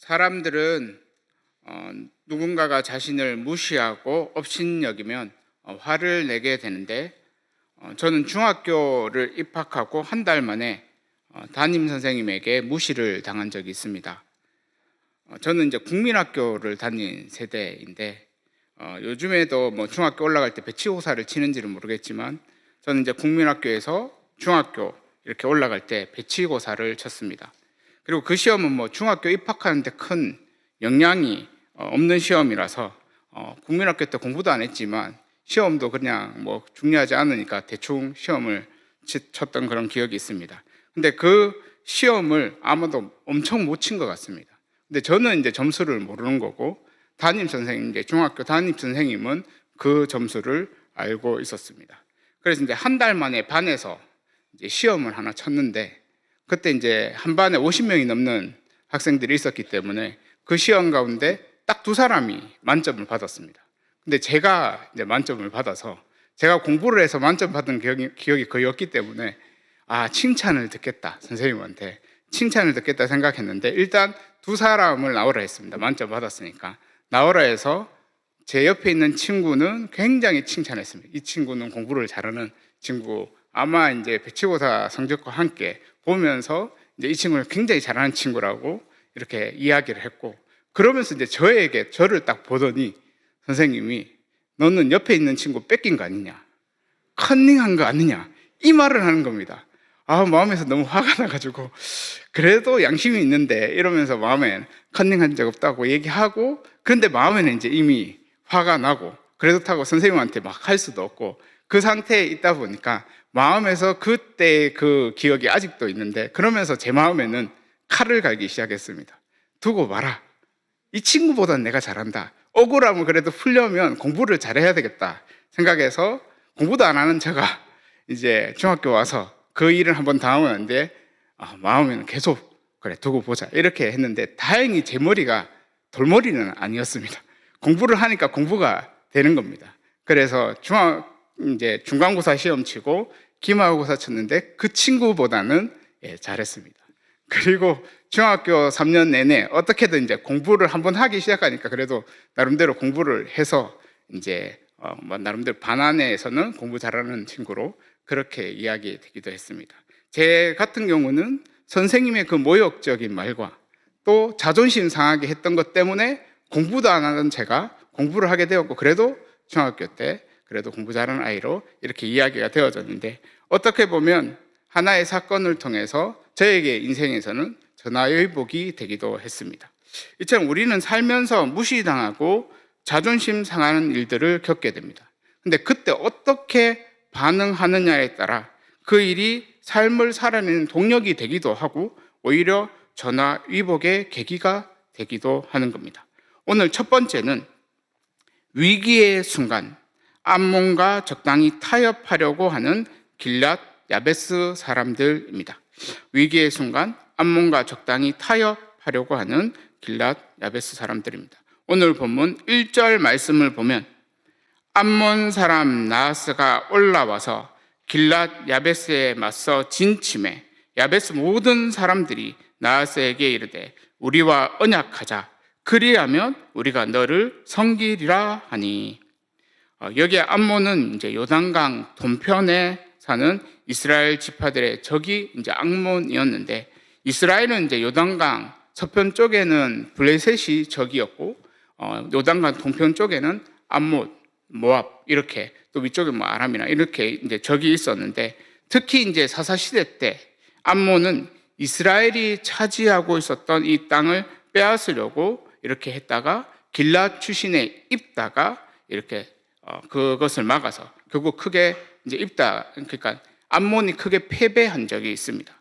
사람들은 누군가가 자신을 무시하고 업신여기면 화를 내게 되는데, 저는 중학교를 입학하고 한 달 만에 담임 선생님에게 무시를 당한 적이 있습니다. 저는 이제 국민학교를 다닌 세대인데, 요즘에도 뭐 중학교 올라갈 때 배치고사를 치는지는 모르겠지만, 저는 이제 국민학교에서 중학교 이렇게 올라갈 때 배치고사를 쳤습니다. 그리고 그 시험은 뭐 중학교 입학하는데 큰 영향이 없는 시험이라서 국민학교 때 공부도 안 했지만 시험도 그냥 뭐 중요하지 않으니까 대충 시험을 쳤던 그런 기억이 있습니다. 근데 그 시험을 아마도 엄청 못 친 것 같습니다. 근데 저는 이제 점수를 모르는 거고, 담임 선생님, 이제 중학교 담임 선생님은 그 점수를 알고 있었습니다. 그래서 이제 한 달 만에 반에서 이제 시험을 하나 쳤는데, 그때 이제 한 반에 50명이 넘는 학생들이 있었기 때문에 그 시험 가운데 딱 2사람이 만점을 받았습니다. 근데 제가 이제 만점을 받아서, 제가 공부를 해서 만점 받은 기억이 거의 없기 때문에 칭찬을 듣겠다, 선생님한테 칭찬을 듣겠다 생각했는데, 일단 2사람을 나오라 했습니다. 만점 받았으니까 나오라 해서 제 옆에 있는 친구는 굉장히 칭찬했습니다. 이 친구는 공부를 잘하는 친구, 아마 이제 배치고사 성적과 함께 보면서 이제 이 친구는 굉장히 잘하는 친구라고 이렇게 이야기를 했고, 그러면서 이제 저를 딱 보더니 선생님이 너는 옆에 있는 친구 뺏긴 거 아니냐, 컨닝한 거 아니냐, 이 말을 하는 겁니다. 마음에서 너무 화가 나가지고, 그래도 양심이 있는데 이러면서 마음에 컨닝한 적 없다고 얘기하고, 그런데 마음에는 이제 이미 화가 나고, 그렇다고 선생님한테 막 할 수도 없고, 그 상태에 있다 보니까 마음에서 그때 그 기억이 아직도 있는데, 그러면서 제 마음에는 칼을 갈기 시작했습니다. 두고 봐라, 이 친구보단 내가 잘한다, 억울하면 그래도 풀려면 공부를 잘해야 되겠다 생각해서, 공부도 안 하는 제가 이제 중학교 와서 그 일을 한번 당하는데, 마음에는 계속 그래 두고 보자 이렇게 했는데, 다행히 제 머리가 돌머리는 아니었습니다. 공부를 하니까 공부가 되는 겁니다. 그래서 이제 중간고사 시험 치고 기말고사 쳤는데 그 친구보다는 잘했습니다. 그리고 중학교 3년 내내 어떻게든 이제 공부를 한번 하기 시작하니까 그래도 나름대로 공부를 해서 이제 나름대로 반안에서는 공부 잘하는 친구로 그렇게 이야기되기도 했습니다. 제 같은 경우는 선생님의 그 모욕적인 말과 또 자존심 상하게 했던 것 때문에 공부도 안 하던 제가 공부를 하게 되었고, 그래도 중학교 때 그래도 공부 잘하는 아이로 이렇게 이야기가 되어졌는데, 어떻게 보면 하나의 사건을 통해서 저에게 인생에서는 전화위복이 되기도 했습니다. 이처럼 우리는 살면서 무시당하고 자존심 상하는 일들을 겪게 됩니다. 근데 그때 어떻게 반응하느냐에 따라 그 일이 삶을 살아내는 동력이 되기도 하고, 오히려 전화위복의 계기가 되기도 하는 겁니다. 오늘 첫 번째는 위기의 순간 암몬과 적당히 타협하려고 하는 길랏 야베스 사람들입니다. 위기의 순간 암몬과 적당히 타협하려고 하는 길랏 야베스 사람들입니다. 오늘 본문 1절 말씀을 보면, 암몬 사람 나하스가 올라와서 길랏 야베스에 맞서 진침해 야베스 모든 사람들이 나하스에게 이르되 우리와 언약하자, 그리하면 우리가 너를 섬기리라 하니. 여기에 암몬은 이제 요단강 동편에 사는 이스라엘 지파들의 적이 이제 암몬이었는데, 이스라엘은 이제 요단강 서편 쪽에는 블레셋이 적이었고, 요단강 동편 쪽에는 암몬, 모압 이렇게, 또 위쪽에 뭐 아람이나 이렇게 이제 적이 있었는데, 특히 이제 사사 시대 때 암몬은 이스라엘이 차지하고 있었던 이 땅을 빼앗으려고 이렇게 했다가 길랏 출신에 입다가 이렇게 그것을 막아서 결국 크게 이제 그러니까 암몬이 크게 패배한 적이 있습니다.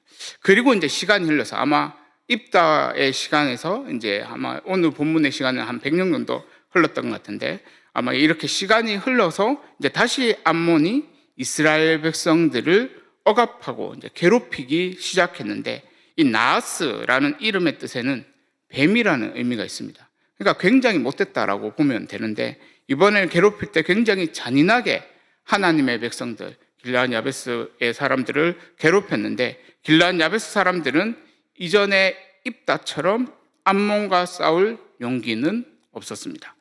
그리고 이제 시간이 흘러서 아마 입다의 시간에서 이제 아마 오늘 본문의 시간은 한 100년 정도 흘렀던 것 같은데, 아마 이렇게 시간이 흘러서 이제 다시 암몬이 이스라엘 백성들을 억압하고 이제 괴롭히기 시작했는데, 이 나하스라는 이름의 뜻에는 뱀이라는 의미가 있습니다. 그러니까 굉장히 못됐다라고 보면 되는데, 이번에 괴롭힐 때 굉장히 잔인하게 하나님의 백성들 길랏 야베스의 사람들을 괴롭혔는데, 길랏 야베스 사람들은 이전에 입다처럼 암몬과 싸울 용기는 없었습니다.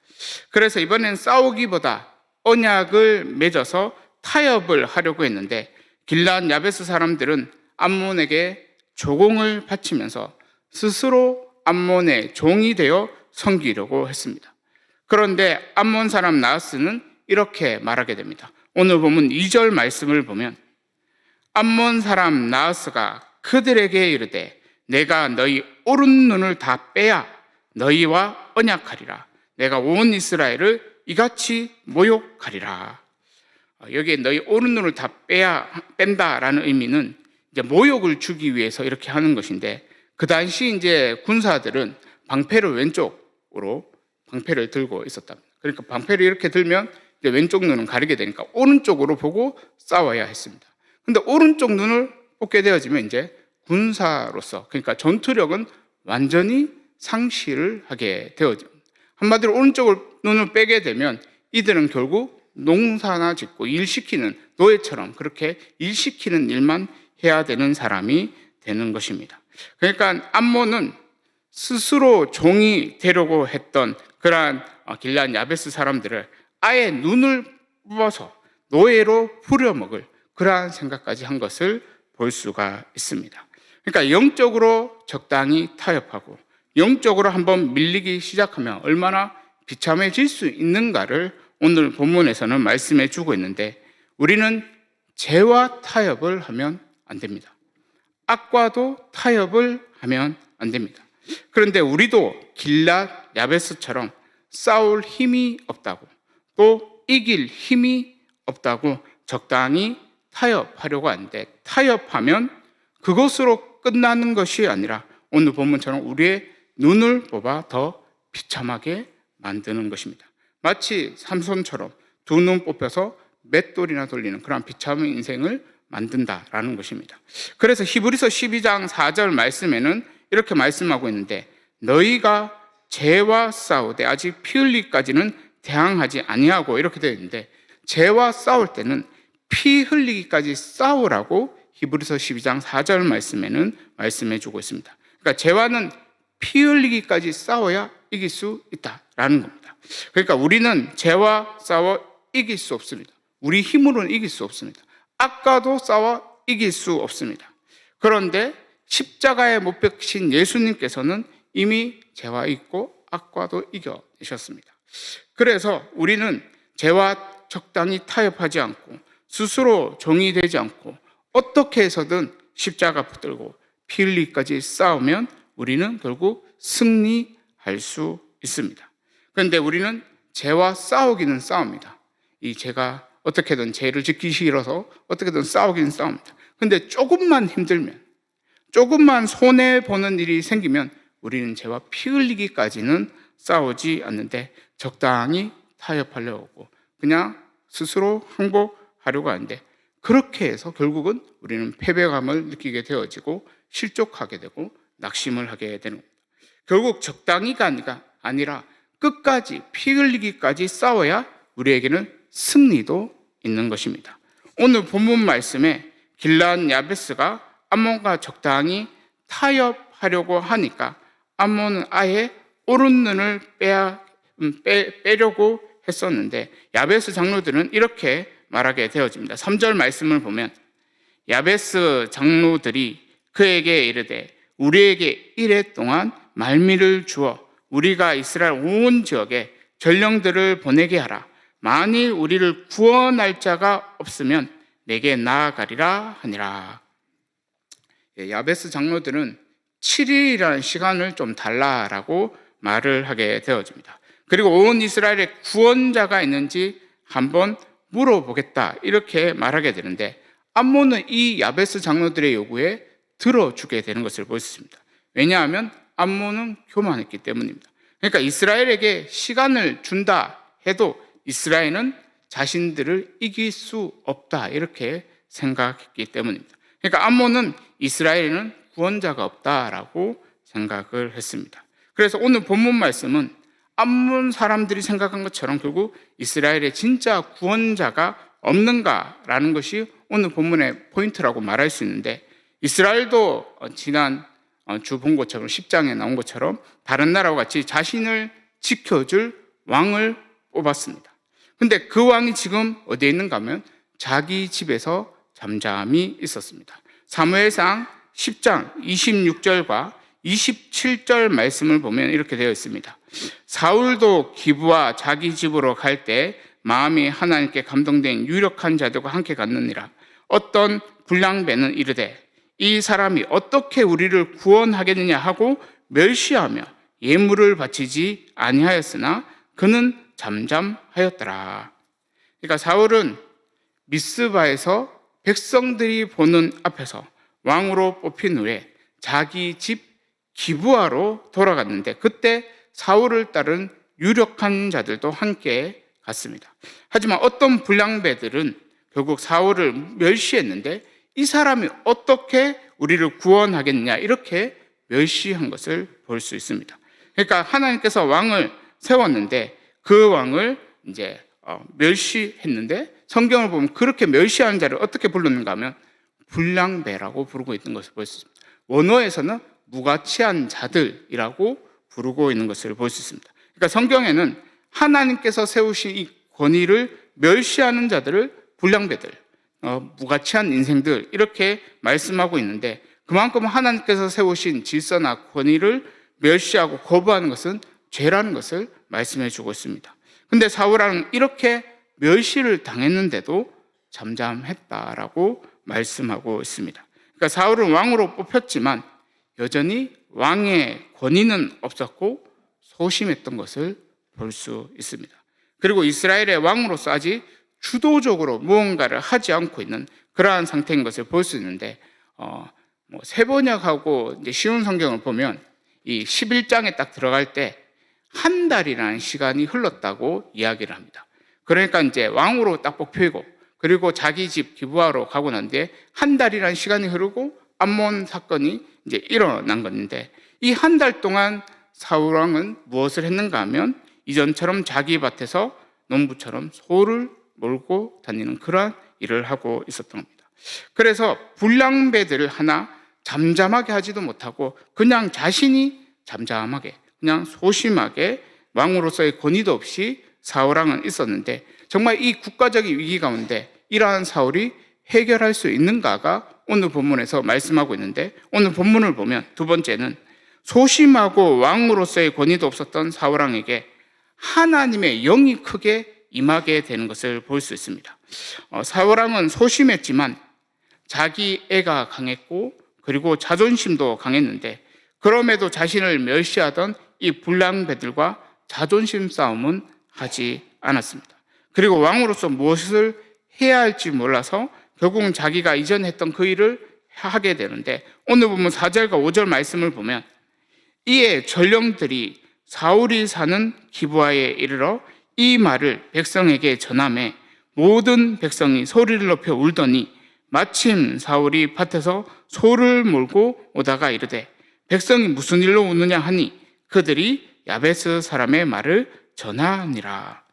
그래서 이번엔 싸우기보다 언약을 맺어서 타협을 하려고 했는데 길앗 야베스 사람들은 암몬에게 조공을 바치면서 스스로 암몬의 종이 되어 섬기려고 했습니다. 그런데 암몬 사람 나하스는 이렇게 말하게 됩니다. 오늘 보면 2절 말씀을 보면 암몬 사람 나하스가 그들에게 이르되 내가 너희 오른 눈을 다 빼야 너희와 언약하리라. 내가 온 이스라엘을 이같이 모욕하리라. 여기에 너희 오른 눈을 다 뺀다라는 의미는 이제 모욕을 주기 위해서 이렇게 하는 것인데, 그 당시 이제 군사들은 방패를 왼쪽으로 방패를 들고 있었다. 그러니까 방패를 이렇게 들면 이제 왼쪽 눈은 가리게 되니까 오른쪽으로 보고 싸워야 했습니다. 근데 오른쪽 눈을 뽑게 되어지면 이제 군사로서, 그러니까 전투력은 완전히 상실을 하게 되어집니다. 한마디로 오른쪽을 눈을 빼게 되면 이들은 결국 농사나 짓고 일시키는, 노예처럼 그렇게 일시키는 일만 해야 되는 사람이 되는 것입니다. 그러니까 암몬은 스스로 종이 되려고 했던 그러한 길앗 야베스 사람들을 아예 눈을 뽑아서 노예로 부려먹을 그러한 생각까지 한 것을 볼 수가 있습니다. 그러니까 영적으로 적당히 타협하고 영적으로 한번 밀리기 시작하면 얼마나 비참해질 수 있는가를 오늘 본문에서는 말씀해 주고 있는데, 우리는 죄와 타협을 하면 안 됩니다. 악과도 타협을 하면 안 됩니다. 그런데 우리도 길앗 야베스처럼 싸울 힘이 없다고, 또 이길 힘이 없다고 적당히 타협하려고 하는데, 타협하면 그것으로 끝나는 것이 아니라 오늘 본문처럼 우리의 눈을 뽑아 더 비참하게 만드는 것입니다. 마치 삼손처럼 두 눈 뽑혀서 맷돌이나 돌리는 그런 비참한 인생을 만든다라는 것입니다. 그래서 히브리서 12장 4절 말씀에는 이렇게 말씀하고 있는데, 너희가 죄와 싸우되 아직 피 흘리기까지는 대항하지 아니하고, 이렇게 되어 있는데, 죄와 싸울 때는 피 흘리기까지 싸우라고 히브리서 12장 4절 말씀에는 말씀해 주고 있습니다. 그러니까 죄와는 피 흘리기까지 싸워야 이길 수 있다라는 겁니다. 그러니까 우리는 죄와 싸워 이길 수 없습니다. 우리 힘으로는 이길 수 없습니다. 악과도 싸워 이길 수 없습니다. 그런데 십자가에 못 박힌 예수님께서는 이미 죄와 있고 악과도 이겨내셨습니다. 그래서 우리는 죄와 적당히 타협하지 않고 스스로 종이 되지 않고 어떻게 해서든 십자가 붙들고 피 흘리기까지 싸우면 우리는 결국 승리할 수 있습니다. 그런데 우리는 죄와 싸우기는 싸웁니다. 이 죄가 어떻게든 죄를 지키기 싫어서 어떻게든 싸우기는 싸웁니다. 그런데 조금만 힘들면, 조금만 손해보는 일이 생기면 우리는 죄와 피 흘리기까지는 싸우지 않는데 적당히 타협하려고 하고 그냥 스스로 항복하려고 하는데, 그렇게 해서 결국은 우리는 패배감을 느끼게 되어지고 실족하게 되고 낙심을 하게 되는 겁니다. 결국 적당히가 아니라 끝까지 피 흘리기까지 싸워야 우리에게는 승리도 있는 것입니다. 오늘 본문 말씀에 길앗 야베스가 암몬과 적당히 타협하려고 하니까 암몬은 아예 오른 눈을 빼려고 했었는데, 야베스 장로들은 이렇게 말하게 되어집니다. 3절 말씀을 보면 야베스 장로들이 그에게 이르되 우리에게 이레 동안 말미를 주어 우리가 이스라엘 온 지역에 전령들을 보내게 하라. 만일 우리를 구원할 자가 없으면 내게 나아가리라 하니라. 야베스 장로들은 7일이라는 시간을 좀 달라라고 말을 하게 되어집니다. 그리고 온 이스라엘에 구원자가 있는지 한번 물어보겠다, 이렇게 말하게 되는데, 암몬은 이 야베스 장로들의 요구에 들어주게 되는 것을 볼 수 있습니다. 왜냐하면 암몬은 교만했기 때문입니다. 그러니까 이스라엘에게 시간을 준다 해도 이스라엘은 자신들을 이길 수 없다, 이렇게 생각했기 때문입니다. 그러니까 암몬은 이스라엘에는 구원자가 없다라고 생각을 했습니다. 그래서 오늘 본문 말씀은 암몬 사람들이 생각한 것처럼 결국 이스라엘에 진짜 구원자가 없는가라는 것이 오늘 본문의 포인트라고 말할 수 있는데, 이스라엘도 지난 주 본 것처럼 10장에 나온 것처럼 다른 나라와 같이 자신을 지켜줄 왕을 뽑았습니다. 근데 그 왕이 지금 어디에 있는가 하면 자기 집에서 잠잠히 있었습니다. 사무엘상 10장 26절과 27절 말씀을 보면 이렇게 되어 있습니다. 사울도 기브와 자기 집으로 갈 때 마음이 하나님께 감동된 유력한 자들과 함께 갔느니라. 어떤 불량배는 이르되 이 사람이 어떻게 우리를 구원하겠느냐 하고 멸시하며 예물을 바치지 아니하였으나 그는 잠잠하였더라. 그러니까 사울은 미스바에서 백성들이 보는 앞에서 왕으로 뽑힌 후에 자기 집 기브아로 돌아갔는데 그때 사울을 따른 유력한 자들도 함께 갔습니다. 하지만 어떤 불량배들은 결국 사울을 멸시했는데 이 사람이 어떻게 우리를 구원하겠느냐 이렇게 멸시한 것을 볼 수 있습니다. 그러니까 하나님께서 왕을 세웠는데 그 왕을 이제 멸시했는데 성경을 보면 그렇게 멸시하는 자를 어떻게 불렀는가 하면 불량배라고 부르고 있는 것을 볼 수 있습니다. 원어에서는 무가치한 자들이라고 부르고 있는 것을 볼 수 있습니다. 그러니까 성경에는 하나님께서 세우신 이 권위를 멸시하는 자들을 불량배들, 무가치한 인생들 이렇게 말씀하고 있는데 그만큼 하나님께서 세우신 질서나 권위를 멸시하고 거부하는 것은 죄라는 것을 말씀해 주고 있습니다. 근데 사울왕은 이렇게 멸시를 당했는데도 잠잠했다라고 말씀하고 있습니다. 그러니까 사울은 왕으로 뽑혔지만 여전히 왕의 권위는 없었고 소심했던 것을 볼 수 있습니다. 그리고 이스라엘의 왕으로서 아직 주도적으로 무언가를 하지 않고 있는 그러한 상태인 것을 볼 수 있는데 세번역하고 이제 쉬운 성경을 보면 이 11장에 딱 들어갈 때 한 달이라는 시간이 흘렀다고 이야기를 합니다. 그러니까 이제 왕으로 딱 뽑히고 그리고 자기 집 기브아로 가고 난 뒤에 한 달이라는 시간이 흐르고 암몬 사건이 이제 일어난 건데 이 한 달 동안 사울 왕은 무엇을 했는가 하면 이전처럼 자기 밭에서 농부처럼 소를 몰고 다니는 그러한 일을 하고 있었던 겁니다. 그래서 불량배들을 하나 잠잠하게 하지도 못하고 그냥 자신이 잠잠하게 그냥 소심하게 왕으로서의 권위도 없이 사울 왕은 있었는데 정말 이 국가적인 위기 가운데 이러한 사울이 해결할 수 있는가가 오늘 본문에서 말씀하고 있는데 오늘 본문을 보면 두 번째는 소심하고 왕으로서의 권위도 없었던 사울 왕에게 하나님의 영이 크게 임하게 되는 것을 볼 수 있습니다. 사울 왕은 소심했지만 자기 애가 강했고 그리고 자존심도 강했는데 그럼에도 자신을 멸시하던 이 불량배들과 자존심 싸움은 하지 않았습니다. 그리고 왕으로서 무엇을 해야 할지 몰라서 결국은 자기가 이전에 했던 그 일을 하게 되는데 오늘 보면 4절과 5절 말씀을 보면 이에 전령들이 사울이 사는 기브아에 이르러 이 말을 백성에게 전하매 모든 백성이 소리를 높여 울더니 마침 사울이 밭에서 소를 몰고 오다가 이르되 백성이 무슨 일로 우느냐 하니 그들이 야베스 사람의 말을 전하니라.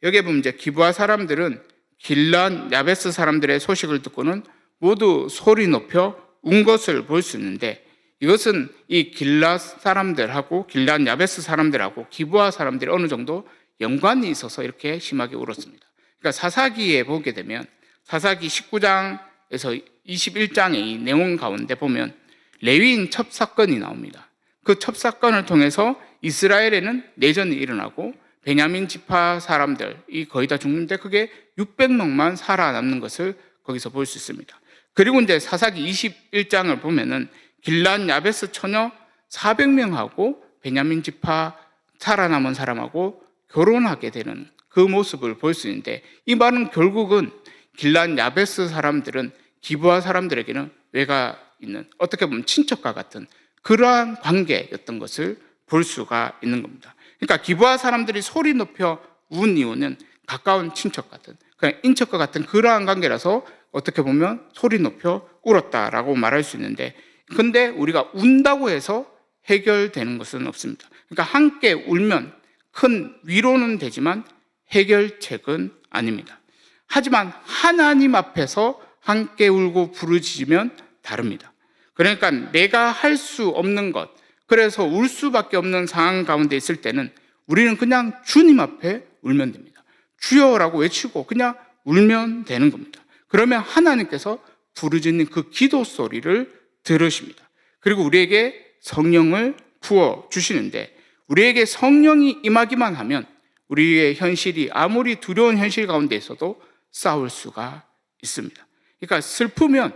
여기에 보면 이제 기브아 사람들은 길란 야베스 사람들의 소식을 듣고는 모두 소리 높여 운 것을 볼 수 있는데 이것은 이 길란 사람들하고 길란 야베스 사람들하고 기브아 사람들이 어느 정도 연관이 있어서 이렇게 심하게 울었습니다. 그러니까 사사기에 보게 되면 사사기 19장에서 21장의 이 내용 가운데 보면 레위인 첩사건이 나옵니다. 그 첩사건을 통해서 이스라엘에는 내전이 일어나고 베냐민 지파 사람들이 거의 다 죽는데 그게 600명만 살아남는 것을 거기서 볼 수 있습니다. 그리고 이제 사사기 21장을 보면은 길란 야베스 처녀 400명하고 베냐민 지파 살아남은 사람하고 결혼하게 되는 그 모습을 볼 수 있는데 이 말은 결국은 길란 야베스 사람들은 기브아 사람들에게는 외가 있는 어떻게 보면 친척과 같은 그러한 관계였던 것을 볼 수가 있는 겁니다. 그러니까 기브아 사람들이 소리 높여 운 이유는 가까운 친척 같은 그냥 인척과 같은 그러한 관계라서 어떻게 보면 소리 높여 울었다라고 말할 수 있는데 근데 우리가 운다고 해서 해결되는 것은 없습니다. 그러니까 함께 울면 큰 위로는 되지만 해결책은 아닙니다. 하지만 하나님 앞에서 함께 울고 부르짖으면 다릅니다. 그러니까 내가 할 수 없는 것, 그래서 울 수밖에 없는 상황 가운데 있을 때는 우리는 그냥 주님 앞에 울면 됩니다. 주여라고 외치고 그냥 울면 되는 겁니다. 그러면 하나님께서 부르짖는 그 기도 소리를 들으십니다. 그리고 우리에게 성령을 부어 주시는데, 우리에게 성령이 임하기만 하면 우리의 현실이 아무리 두려운 현실 가운데 있어도 싸울 수가 있습니다. 그러니까 슬프면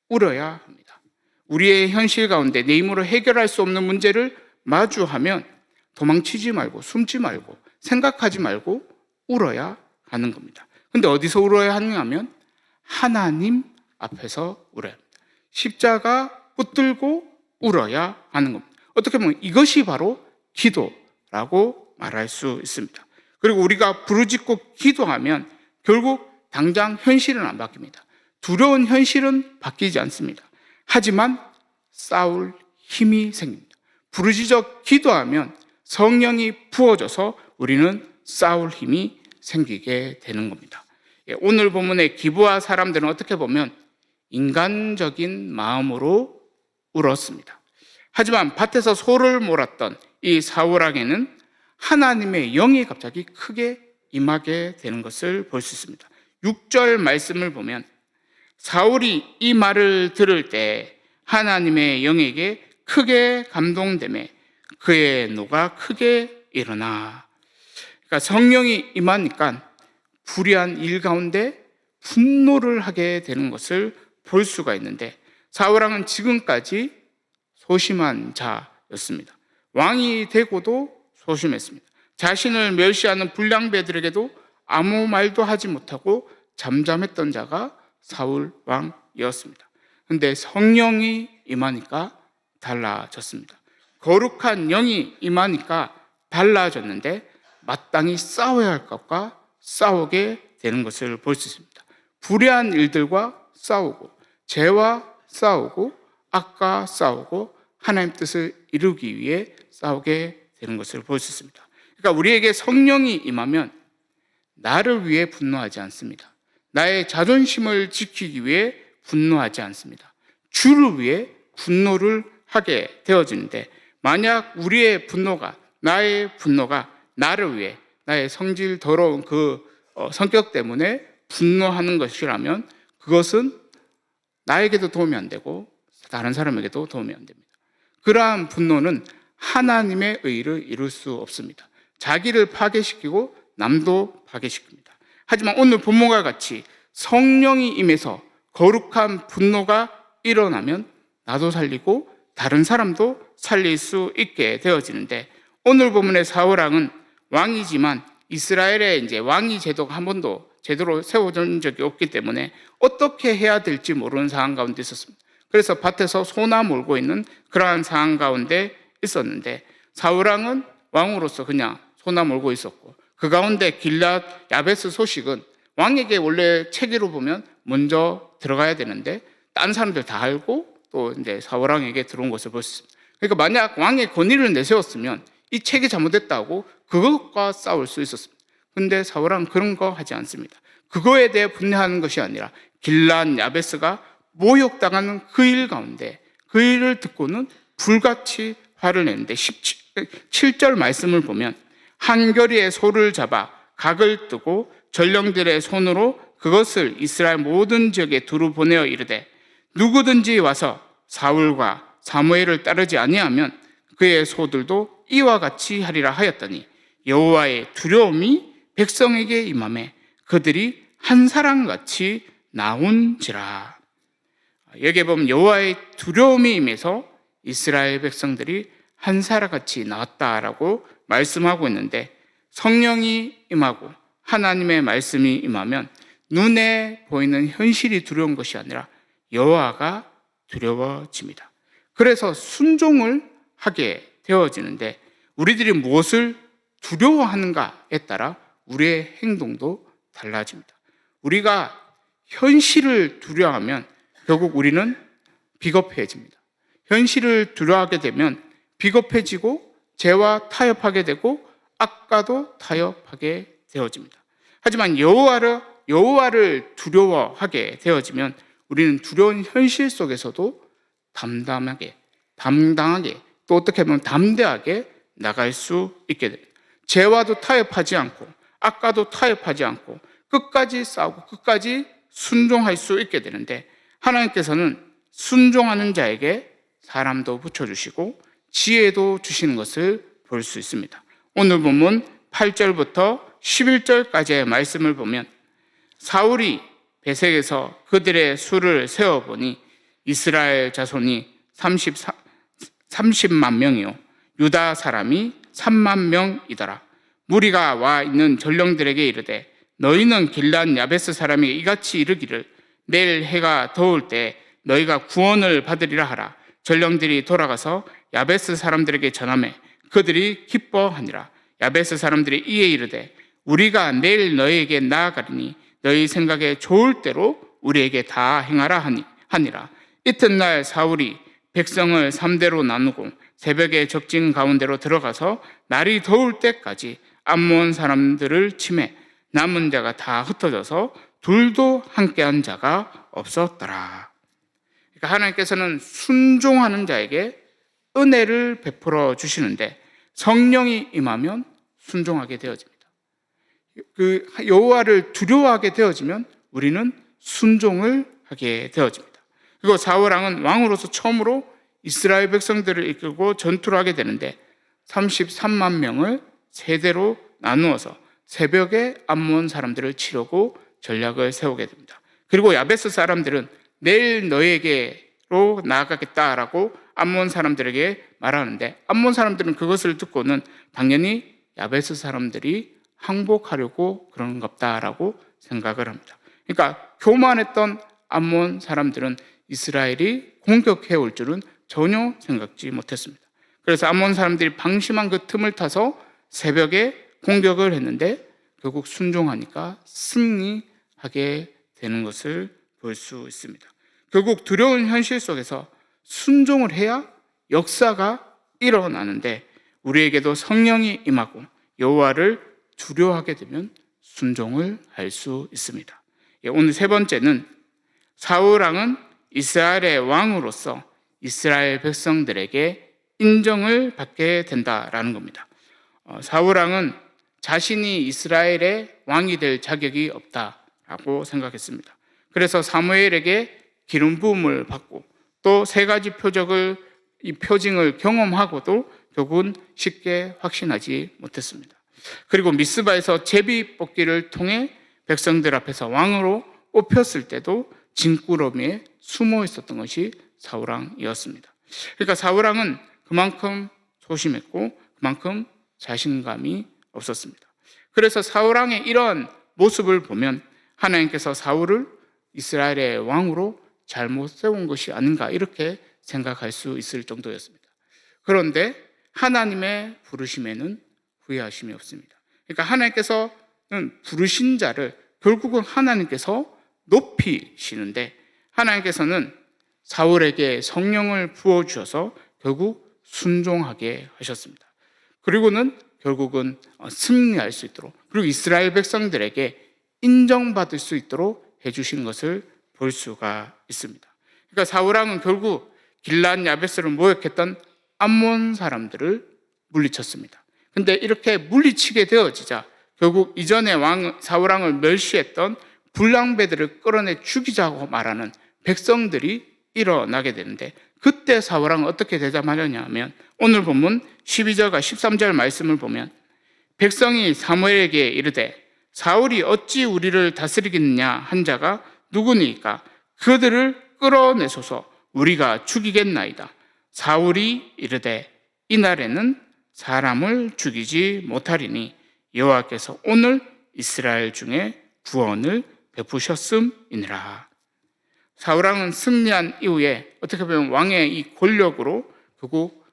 울어야 합니다. 우리의 현실 가운데 내 힘으로 해결할 수 없는 문제를 마주하면 도망치지 말고 숨지 말고 생각하지 말고 울어야 하는 겁니다. 근데 어디서 울어야 하느냐 하면 하나님 앞에서 울어야 합니다. 십자가 붙들고 울어야 하는 겁니다. 어떻게 보면 이것이 바로 기도라고 말할 수 있습니다. 그리고 우리가 부르짖고 기도하면 결국 당장 현실은 안 바뀝니다. 두려운 현실은 바뀌지 않습니다. 하지만 싸울 힘이 생깁니다. 부르짖어 기도하면 성령이 부어져서 우리는 싸울 힘이 생기게 되는 겁니다. 오늘 본문의 기브아 사람들은 어떻게 보면 인간적인 마음으로 울었습니다. 하지만 밭에서 소를 몰았던 이 사울왕에는 하나님의 영이 갑자기 크게 임하게 되는 것을 볼 수 있습니다. 6절 말씀을 보면 사울이 이 말을 들을 때 하나님의 영에게 크게 감동되매 그의 노가 크게 일어나. 그러니까 성령이 임하니까 불의한 일 가운데 분노를 하게 되는 것을 볼 수가 있는데, 사울왕은 지금까지 소심한 자였습니다. 왕이 되고도 소심했습니다. 자신을 멸시하는 불량배들에게도 아무 말도 하지 못하고 잠잠했던 자가 사울 왕이었습니다. 그런데 성령이 임하니까 달라졌습니다. 거룩한 영이 임하니까 달라졌는데 마땅히 싸워야 할 것과 싸우게 되는 것을 볼 수 있습니다. 불의한 일들과 싸우고 죄와 싸우고 악과 싸우고 하나님 뜻을 이루기 위해 싸우게 되는 것을 볼 수 있습니다. 그러니까 우리에게 성령이 임하면 나를 위해 분노하지 않습니다. 나의 자존심을 지키기 위해 분노하지 않습니다. 주를 위해 분노를 하게 되어지는데, 만약 우리의 분노가, 나의 분노가 나를 위해 나의 성질 더러운 그 성격 때문에 분노하는 것이라면 그것은 나에게도 도움이 안 되고 다른 사람에게도 도움이 안 됩니다. 그러한 분노는 하나님의 의를 이룰 수 없습니다. 자기를 파괴시키고 남도 파괴시킵니다. 하지만 오늘 본문과 같이 성령이 임해서 거룩한 분노가 일어나면 나도 살리고 다른 사람도 살릴 수 있게 되어지는데, 오늘 본문의 사울왕은 왕이지만 이스라엘의 이제 왕위 제도가 한 번도 제대로 세워진 적이 없기 때문에 어떻게 해야 될지 모르는 상황 가운데 있었습니다. 그래서 밭에서 소나 몰고 있는 그러한 상황 가운데 있었는데, 사울왕은 왕으로서 그냥 소나 몰고 있었고, 그 가운데 길랏 야베스 소식은 왕에게 원래 체계로 보면 먼저 들어가야 되는데 다른 사람들 다 알고 또 이제 사울왕에게 들어온 것을 볼 수 있습니다. 그러니까 만약 왕의 권위를 내세웠으면 이 책이 잘못됐다고 그것과 싸울 수 있었습니다. 근데 사울왕은 그런 거 하지 않습니다. 그거에 대해 분노하는 것이 아니라 길랏 야베스가 모욕당하는 그 일 가운데 그 일을 듣고는 불같이 화를 내는데 17절 말씀을 보면 한겨리의 소를 잡아 각을 뜨고 전령들의 손으로 그것을 이스라엘 모든 지역에 두루 보내어 이르되 누구든지 와서 사울과 사무엘을 따르지 아니하면 그의 소들도 이와 같이 하리라 하였더니 여호와의 두려움이 백성에게 임하매 그들이 한 사람같이 나온지라. 여기에 보면 여호와의 두려움이 임해서 이스라엘 백성들이 한 사람같이 나왔다라고 말씀하고 있는데, 성령이 임하고 하나님의 말씀이 임하면 눈에 보이는 현실이 두려운 것이 아니라 여호와가 두려워집니다. 그래서 순종을 하게 되어지는데, 우리들이 무엇을 두려워하는가에 따라 우리의 행동도 달라집니다. 우리가 현실을 두려워하면 결국 우리는 비겁해집니다. 현실을 두려워하게 되면 비겁해지고 죄와 타협하게 되고 악과도 타협하게 되어집니다. 하지만 여호와를 두려워하게 되어지면 우리는 두려운 현실 속에서도 담당하게 또 어떻게 보면 담대하게 나갈 수 있게 됩니다. 죄와도 타협하지 않고 악과도 타협하지 않고 끝까지 싸우고 끝까지 순종할 수 있게 되는데, 하나님께서는 순종하는 자에게 사람도 붙여주시고 지혜도 주시는 것을 볼 수 있습니다. 오늘 본문 8절부터 11절까지의 말씀을 보면, 사울이 베색에서 그들의 수를 세어보니 이스라엘 자손이 30만 명이요 유다 사람이 3만 명이더라. 무리가 와 있는 전령들에게 이르되 너희는 길란 야베스 사람에게 이같이 이르기를 내일 해가 더울 때 너희가 구원을 받으리라 하라. 전령들이 돌아가서 야베스 사람들에게 전하매 그들이 기뻐하니라. 야베스 사람들이 이에 이르되 우리가 내일 너희에게 나아가리니 너희 생각에 좋을 대로 우리에게 다 행하라 하니라. 이튿날 사울이 백성을 3대로 나누고 새벽에 적진 가운데로 들어가서 날이 더울 때까지 암몬 사람들을 치매 남은 자가 다 흩어져서 둘도 함께한 자가 없었더라. 그러니까 하나님께서는 순종하는 자에게 은혜를 베풀어 주시는데, 성령이 임하면 순종하게 되어집니다. 그 여호와를 두려워하게 되어지면 우리는 순종을 하게 되어집니다. 그리고 사울왕은 왕으로서 처음으로 이스라엘 백성들을 이끌고 전투를 하게 되는데 33만 명을 세대로 나누어서 새벽에 암몬 사람들을 치려고 전략을 세우게 됩니다. 그리고 야베스 사람들은 내일 너에게로 나아가겠다라고 암몬 사람들에게 말하는데, 암몬 사람들은 그것을 듣고는 당연히 야베스 사람들이 항복하려고 그러는 것다라고 생각을 합니다. 그러니까 교만했던 암몬 사람들은 이스라엘이 공격해 올 줄은 전혀 생각지 못했습니다. 그래서 암몬 사람들이 방심한 그 틈을 타서 새벽에 공격을 했는데 결국 순종하니까 승리하게 되는 것을 볼 수 있습니다. 결국 두려운 현실 속에서 순종을 해야 역사가 일어나는데, 우리에게도 성령이 임하고 여호와를 두려워하게 되면 순종을 할 수 있습니다. 오늘 세 번째는 사울왕은 이스라엘의 왕으로서 이스라엘 백성들에게 인정을 받게 된다라는 겁니다. 사울왕은 자신이 이스라엘의 왕이 될 자격이 없다라고 생각했습니다. 그래서 사무엘에게 기름 부음을 받고 또 세 가지 표징을 경험하고도 결국은 쉽게 확신하지 못했습니다. 그리고 미스바에서 제비 뽑기를 통해 백성들 앞에서 왕으로 뽑혔을 때도 진꾸러미에 숨어 있었던 것이 사울왕이었습니다. 그러니까 사울왕은 그만큼 소심했고 그만큼 자신감이 없었습니다. 그래서 사울왕의 이런 모습을 보면 하나님께서 사울을 이스라엘의 왕으로 잘못 세운 것이 아닌가 이렇게 생각할 수 있을 정도였습니다. 그런데 하나님의 부르심에는 후회하심이 없습니다. 그러니까 하나님께서는 부르신 자를 결국은 하나님께서 높이시는데, 하나님께서는 사울에게 성령을 부어주셔서 결국 순종하게 하셨습니다. 그리고는 결국은 승리할 수 있도록, 그리고 이스라엘 백성들에게 인정받을 수 있도록 해주신 것을 볼 수가 있습니다. 그러니까 사울왕은 결국 길란 야베스를 모욕했던 암몬 사람들을 물리쳤습니다. 근데 이렇게 물리치게 되어지자 결국 이전에 사울왕을 멸시했던 불량배들을 끌어내 죽이자고 말하는 백성들이 일어나게 되는데, 그때 사울왕은 어떻게 대답하느냐 하면 오늘 본문 12절과 13절 말씀을 보면, 백성이 사무엘에게 이르되 사울이 어찌 우리를 다스리겠느냐 한 자가 누구니까 그들을 끌어내소서 우리가 죽이겠나이다. 사울이 이르되 이날에는 사람을 죽이지 못하리니 여호와께서 오늘 이스라엘 중에 구원을 베푸셨음이니라. 사울왕은 승리한 이후에 어떻게 보면 왕의 이 권력으로 결국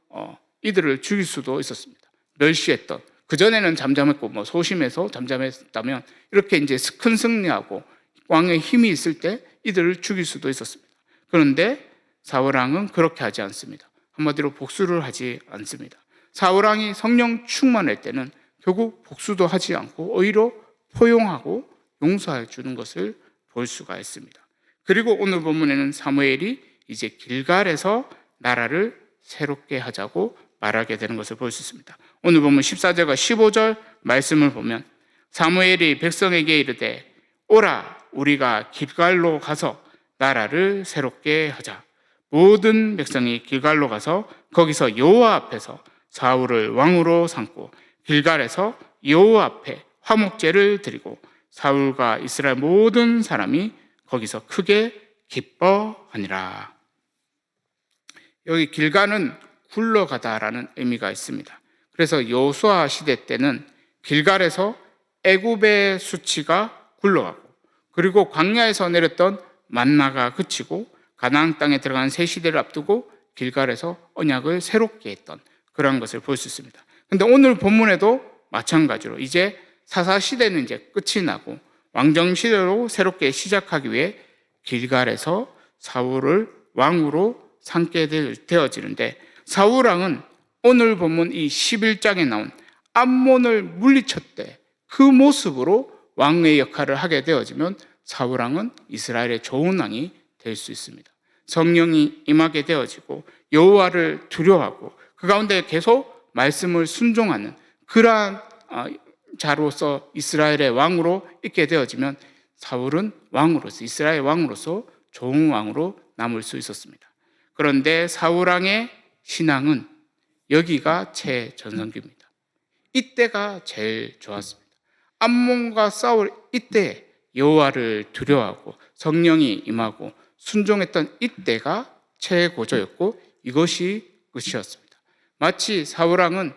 이들을 죽일 수도 있었습니다. 멸시했던, 그전에는 잠잠했고 소심해서 잠잠했다면 이렇게 이제 큰 승리하고 왕의 힘이 있을 때 이들을 죽일 수도 있었습니다. 그런데 사울왕은 그렇게 하지 않습니다. 한마디로 복수를 하지 않습니다. 사울왕이 성령 충만할 때는 결국 복수도 하지 않고 오히려 포용하고 용서해 주는 것을 볼 수가 있습니다. 그리고 오늘 본문에는 사무엘이 이제 길갈에서 나라를 새롭게 하자고 말하게 되는 것을 볼 수 있습니다. 오늘 보면 14절과 15절 말씀을 보면 사무엘이 백성에게 이르되 오라 우리가 길갈로 가서 나라를 새롭게 하자. 모든 백성이 길갈로 가서 거기서 여호와 앞에서 사울을 왕으로 삼고 길갈에서 여호와 앞에 화목제를 드리고 사울과 이스라엘 모든 사람이 거기서 크게 기뻐하니라. 여기 길갈은 굴러가다라는 의미가 있습니다. 그래서 여호수아 시대 때는 길갈에서 애굽의 수치가 굴러가고 그리고 광야에서 내렸던 만나가 그치고 가나안 땅에 들어간 새 시대를 앞두고 길갈에서 언약을 새롭게 했던 그런 것을 볼 수 있습니다. 그런데 오늘 본문에도 마찬가지로 이제 사사 시대는 이제 끝이 나고 왕정 시대로 새롭게 시작하기 위해 길갈에서 사울을 왕으로 삼게 되어지는데 사울 왕은 오늘 본문 이 11장에 나온 암몬을 물리쳤대 그 모습으로 왕의 역할을 하게 되어지면 사울 왕은 이스라엘의 좋은 왕이 될 수 있습니다. 성령이 임하게 되어지고 여호와를 두려워하고 그 가운데 계속 말씀을 순종하는 그러한 자로서 이스라엘의 왕으로 있게 되어지면 사울은 왕으로서 이스라엘 왕으로서 좋은 왕으로 남을 수 있었습니다. 그런데 사울 왕의 신앙은 여기가 최전성기입니다. 이때가 제일 좋았습니다. 암몬과 싸울 이때 여호와를 두려워하고 성령이 임하고 순종했던 이때가 최고조였고 이것이 끝이었습니다. 마치 사울 왕은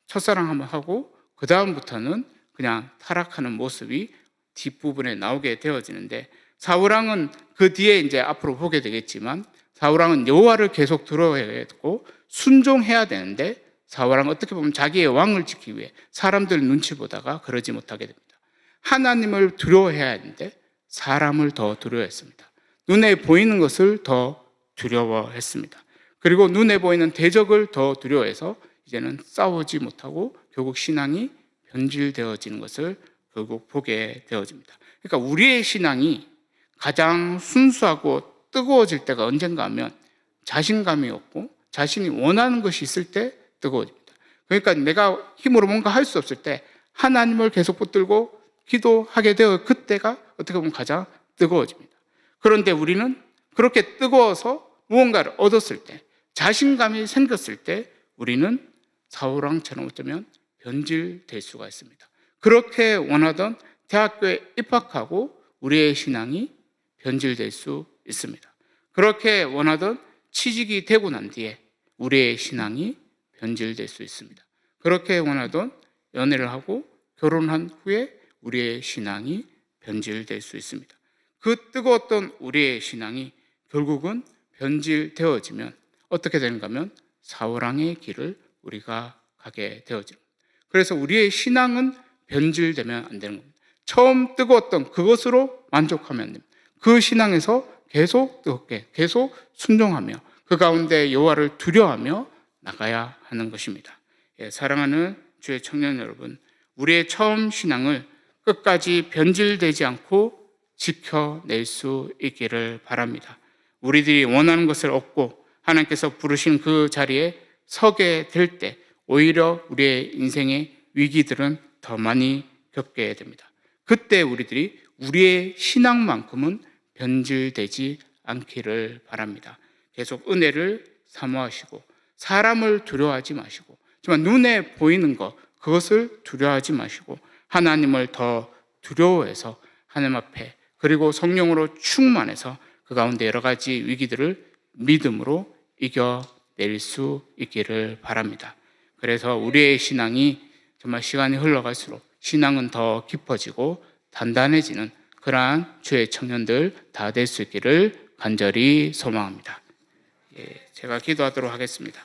첫사랑 한번 하고 그 다음부터는 그냥 타락하는 모습이 뒷부분에 나오게 되어지는데 사울 왕은 그 뒤에 이제 앞으로 보게 되겠지만 사울 왕은 여호와를 계속 들어야 했고 순종해야 되는데 사울 왕은 어떻게 보면 자기의 왕을 지키기 위해 사람들 눈치 보다가 그러지 못하게 됩니다. 하나님을 두려워해야 하는데 사람을 더 두려워했습니다. 눈에 보이는 것을 더 두려워했습니다. 그리고 눈에 보이는 대적을 더 두려워해서 이제는 싸우지 못하고 결국 신앙이 변질되어지는 것을 결국 보게 되어집니다. 그러니까 우리의 신앙이 가장 순수하고 뜨거워질 때가 언젠가 하면 자신감이 없고 자신이 원하는 것이 있을 때 뜨거워집니다. 그러니까 내가 힘으로 뭔가 할 수 없을 때 하나님을 계속 붙들고 기도하게 되어 그때가 어떻게 보면 가장 뜨거워집니다. 그런데 우리는 그렇게 뜨거워서 무언가를 얻었을 때 자신감이 생겼을 때 우리는 사울 왕처럼 어쩌면 변질될 수가 있습니다. 그렇게 원하던 대학교에 입학하고 우리의 신앙이 변질될 수 있습니다. 그렇게 원하던 취직이 되고 난 뒤에 우리의 신앙이 변질될 수 있습니다. 그렇게 원하던 연애를 하고 결혼한 후에 우리의 신앙이 변질될 수 있습니다. 그 뜨거웠던 우리의 신앙이 결국은 변질되어지면 어떻게 되는가 하면 사울 왕의 길을 우리가 가게 되어집니다. 그래서 우리의 신앙은 변질되면 안 되는 겁니다. 처음 뜨거웠던 그것으로 만족하면 안 됩니다. 그 신앙에서 계속 뜨겁게 계속 순종하며 그 가운데 여호와를 두려워하며 나가야 하는 것입니다. 사랑하는 주의 청년 여러분, 우리의 처음 신앙을 끝까지 변질되지 않고 지켜낼 수 있기를 바랍니다. 우리들이 원하는 것을 얻고 하나님께서 부르신 그 자리에 서게 될 때 오히려 우리의 인생의 위기들은 더 많이 겪게 됩니다. 그때 우리들이 우리의 신앙만큼은 변질되지 않기를 바랍니다. 계속 은혜를 사모하시고 사람을 두려워하지 마시고 정말 눈에 보이는 것 그것을 두려워하지 마시고 하나님을 더 두려워해서 하나님 앞에 그리고 성령으로 충만해서 그 가운데 여러 가지 위기들을 믿음으로 이겨낼 수 있기를 바랍니다. 그래서 우리의 신앙이 정말 시간이 흘러갈수록 신앙은 더 깊어지고 단단해지는 그러한 주의 청년들 다 될 수 있기를 간절히 소망합니다. 제가 기도하도록 하겠습니다.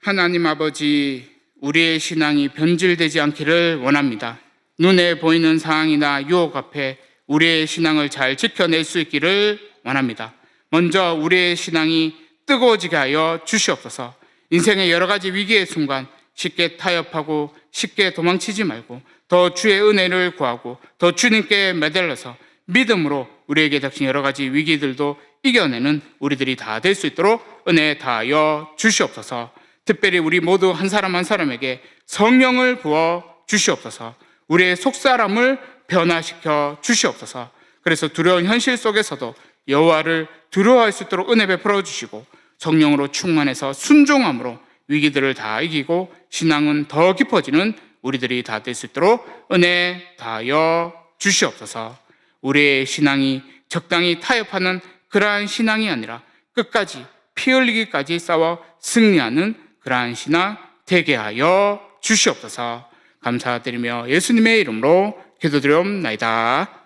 하나님 아버지, 우리의 신앙이 변질되지 않기를 원합니다. 눈에 보이는 상황이나 유혹 앞에 우리의 신앙을 잘 지켜낼 수 있기를 원합니다. 먼저 우리의 신앙이 뜨거워지게 하여 주시옵소서. 인생의 여러 가지 위기의 순간 쉽게 타협하고 쉽게 도망치지 말고 더 주의 은혜를 구하고 더 주님께 매달려서 믿음으로 우리에게 닥친 여러 가지 위기들도 이겨내는 우리들이 다 될 수 있도록 은혜 다하여 주시옵소서. 특별히 우리 모두 한 사람 한 사람에게 성령을 부어 주시옵소서. 우리의 속사람을 변화시켜 주시옵소서. 그래서 두려운 현실 속에서도 여호와를 두려워할 수 있도록 은혜 베풀어 주시고 성령으로 충만해서 순종함으로 위기들을 다 이기고 신앙은 더 깊어지는 우리들이 다 될 수 있도록 은혜 다하여 주시옵소서. 우리의 신앙이 적당히 타협하는 그러한 신앙이 아니라 끝까지 피 흘리기까지 싸워 승리하는 그러한 신앙 되게 하여 주시옵소서. 감사드리며 예수님의 이름으로 기도드리옵나이다.